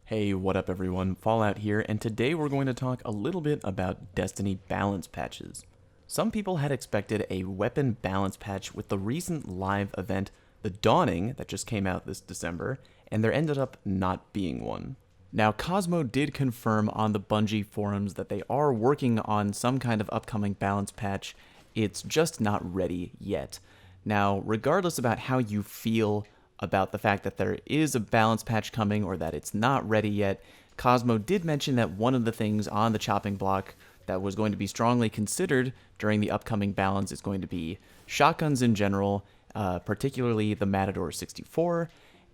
Hey, what up everyone, Fallout here, and today we're going to talk a little bit about Destiny balance patches. Some people had expected a weapon balance patch with the recent live event, The Dawning, that just came out this December, and there ended up not being one. Now, Cosmo did confirm on the Bungie forums that they are working on some kind of upcoming balance patch. It's just not ready yet. Now, regardless about how you feel about the fact that there is a balance patch coming or that it's not ready yet, Cosmo did mention that one of the things on the chopping block that was going to be strongly considered during the upcoming balance is going to be shotguns in general, particularly the Matador 64,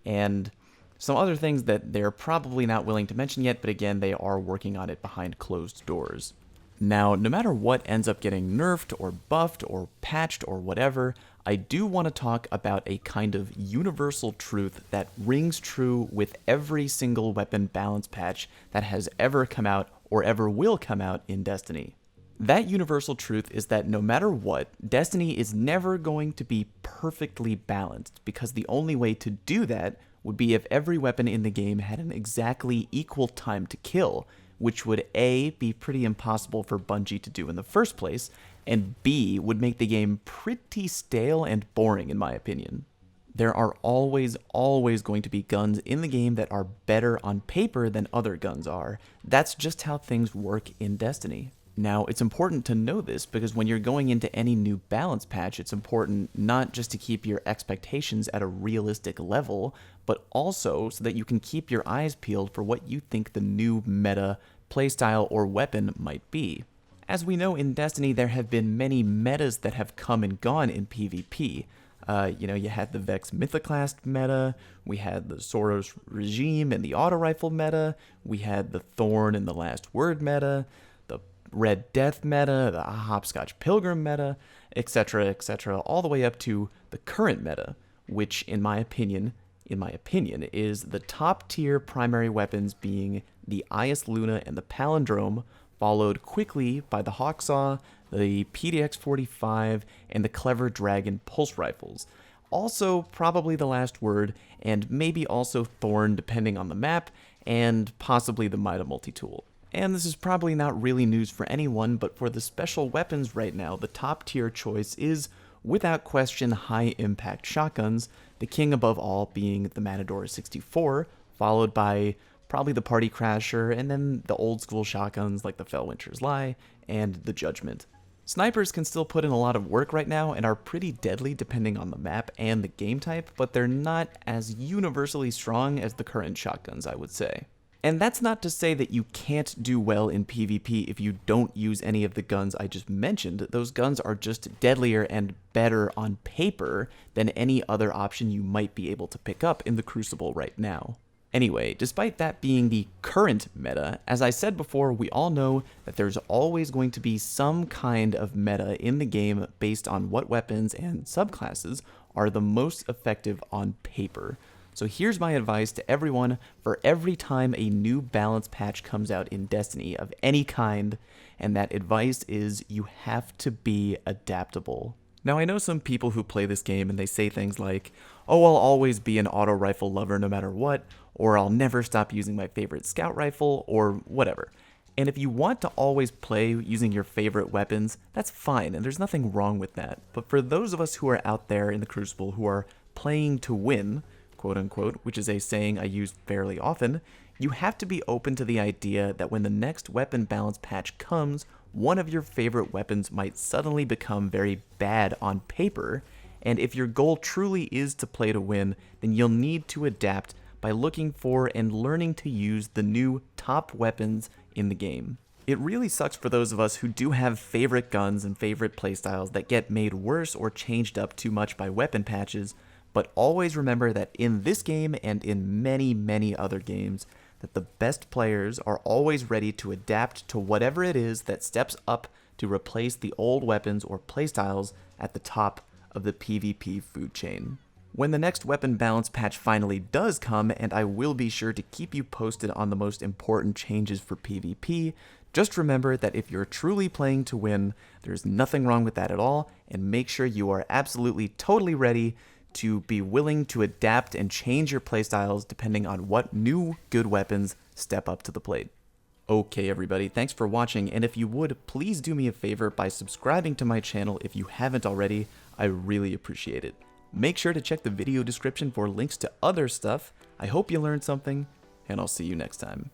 and some other things that they're probably not willing to mention yet, but again, they are working on it behind closed doors. Now, no matter what ends up getting nerfed or buffed or patched or whatever, I do want to talk about a kind of universal truth that rings true with every single weapon balance patch that has ever come out or ever will come out in Destiny. That universal truth is that no matter what, Destiny is never going to be perfectly balanced, because the only way to do that would be if every weapon in the game had an exactly equal time to kill, which would A, be pretty impossible for Bungie to do in the first place, and B, would make the game pretty stale and boring in my opinion. There are always going to be guns in the game that are better on paper than other guns are. That's just how things work in Destiny. Now, it's important to know this because when you're going into any new balance patch, it's important not just to keep your expectations at a realistic level, but also so that you can keep your eyes peeled for what you think the new meta, playstyle, or weapon might be. As we know in Destiny, there have been many metas that have come and gone in PvP. You had the Vex Mythoclast meta, we had the Soros Regime and the Auto Rifle meta, we had the Thorn and the Last Word meta, the Red Death meta, the Hopscotch Pilgrim meta, etc., all the way up to the current meta, which in my opinion, is the top tier primary weapons being the Ias Luna and the Palindrome, followed quickly by the Hawksaw, the PDX-45, and the Clever Dragon pulse rifles. Also, probably the Last Word, and maybe also Thorn depending on the map, and possibly the Mida multi-tool. And this is probably not really news for anyone, but for the special weapons right now, the top tier choice is, without question, high impact shotguns, the king above all being the Matador 64, followed by probably the Party Crasher, and then the old school shotguns like the Fellwinter's Lie and the Judgment. Snipers can still put in a lot of work right now and are pretty deadly depending on the map and the game type, but they're not as universally strong as the current shotguns, I would say. And that's not to say that you can't do well in PvP if you don't use any of the guns I just mentioned. Those guns are just deadlier and better on paper than any other option you might be able to pick up in the Crucible right now. Anyway, despite that being the current meta, as I said before, we all know that there's always going to be some kind of meta in the game based on what weapons and subclasses are the most effective on paper. So here's my advice to everyone for every time a new balance patch comes out in Destiny of any kind, and that advice is you have to be adaptable. Now, I know some people who play this game and they say things like, oh, I'll always be an auto rifle lover no matter what, or I'll never stop using my favorite scout rifle, or whatever. And if you want to always play using your favorite weapons, that's fine, and there's nothing wrong with that. But for those of us who are out there in the Crucible who are playing to win, quote unquote, which is a saying I use fairly often, you have to be open to the idea that when the next weapon balance patch comes, one of your favorite weapons might suddenly become very bad on paper, and if your goal truly is to play to win, then you'll need to adapt by looking for and learning to use the new top weapons in the game. It really sucks for those of us who do have favorite guns and favorite playstyles that get made worse or changed up too much by weapon patches, but always remember that in this game and in many other games, that the best players are always ready to adapt to whatever it is that steps up to replace the old weapons or playstyles at the top of the PvP food chain. When the next weapon balance patch finally does come, and I will be sure to keep you posted on the most important changes for PvP, just remember that if you're truly playing to win, there's nothing wrong with that at all, and make sure you are absolutely totally ready to be willing to adapt and change your playstyles depending on what new good weapons step up to the plate. Okay everybody, thanks for watching, and if you would, please do me a favor by subscribing to my channel if you haven't already. I really appreciate it. Make sure to check the video description for links to other stuff. I hope you learned something, and I'll see you next time.